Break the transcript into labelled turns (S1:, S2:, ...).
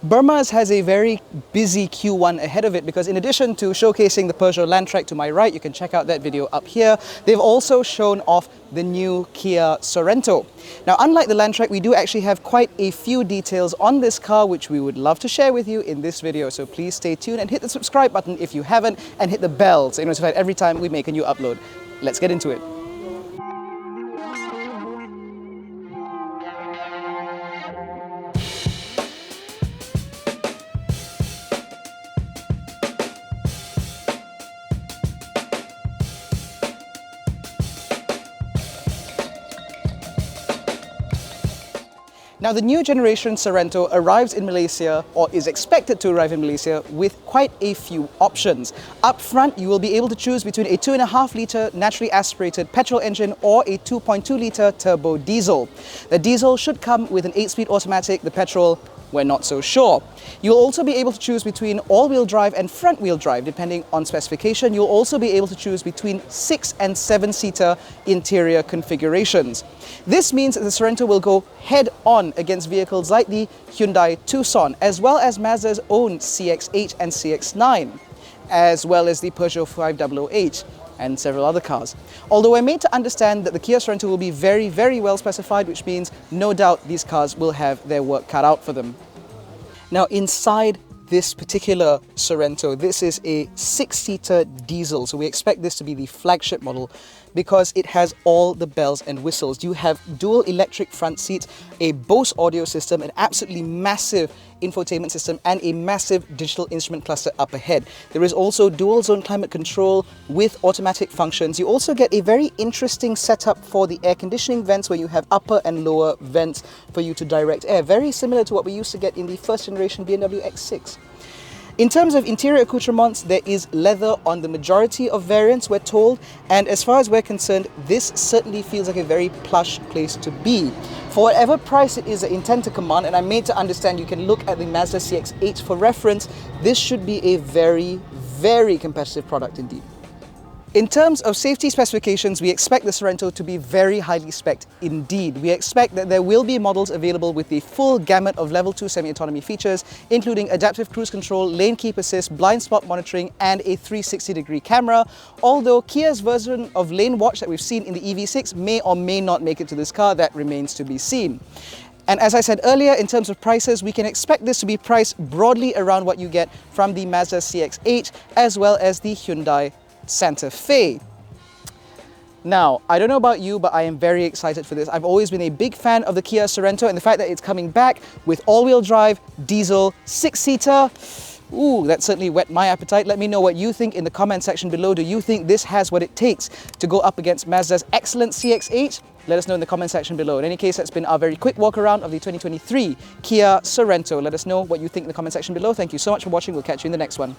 S1: BERMAZ has a very busy Q1 ahead of it because in addition to showcasing the Peugeot Landtrek to my right, you can check out that video up here, they've also shown off the new Kia Sorento. Now, unlike the Landtrek, we do actually have quite a few details on this car which we would love to share with you in this video, so please stay tuned and hit the subscribe button if you haven't, and hit the bell so you're notified every time we make a new upload. Let's get into it. Now, the new generation Sorento arrives in Malaysia, or is expected to arrive in Malaysia, with quite a few options. Up front, you will be able to choose between a 2.5-litre naturally aspirated petrol engine or a 2.2-litre turbo diesel. The diesel should come with an 8-speed automatic. The petrol, we're not so sure. You'll also be able to choose between all-wheel drive and front-wheel drive, depending on specification. You'll also be able to choose between 6- and 7-seater interior configurations. This means that the Sorento will go head-on against vehicles like the Hyundai Tucson, as well as Mazda's own CX-8 and CX-9, as well as the Peugeot 5008. And several other cars. Although we're made to understand that the Kia Sorento will be very, very well specified, which means no doubt these cars will have their work cut out for them. Now, inside this particular Sorento, this is a 6-seater diesel, so we expect this to be the flagship model because it has all the bells and whistles. You have dual electric front seats, a Bose audio system, an absolutely massive infotainment system, and a massive digital instrument cluster up ahead. There is also dual zone climate control with automatic functions. You also get a very interesting setup for the air conditioning vents, where you have upper and lower vents for you to direct air, very similar to what we used to get in the first generation BMW X6. In terms of interior accoutrements, there is leather on the majority of variants, we're told, and as far as we're concerned, this certainly feels like a very plush place to be. For whatever price it is that you intend to command, and I'm made to understand you can look at the Mazda CX-8 for reference, this should be a very, very competitive product indeed. In terms of safety specifications, we expect the Sorento to be very highly spec'd indeed. We expect that there will be models available with the full gamut of level 2 semi-autonomy features, including adaptive cruise control, lane keep assist, blind spot monitoring, and a 360-degree camera. Although Kia's version of lane watch that we've seen in the EV6 may or may not make it to this car, that remains to be seen. And as I said earlier, in terms of prices, we can expect this to be priced broadly around what you get from the Mazda CX-8 as well as the Hyundai Santa Fe. Now, I don't know about you, but I am very excited for this. I've always been a big fan of the Kia Sorento, and the fact that it's coming back with all-wheel drive, diesel, 6-seater, ooh, that certainly whet my appetite. Let me know what you think in the comment section below. Do you think this has what it takes to go up against Mazda's excellent CX-8? Let us know in the comment section below. In any case, that's been our very quick walk around of the 2023 Kia Sorento. Let us know what you think in the comment section below. Thank you so much for watching. We'll catch you in the next one.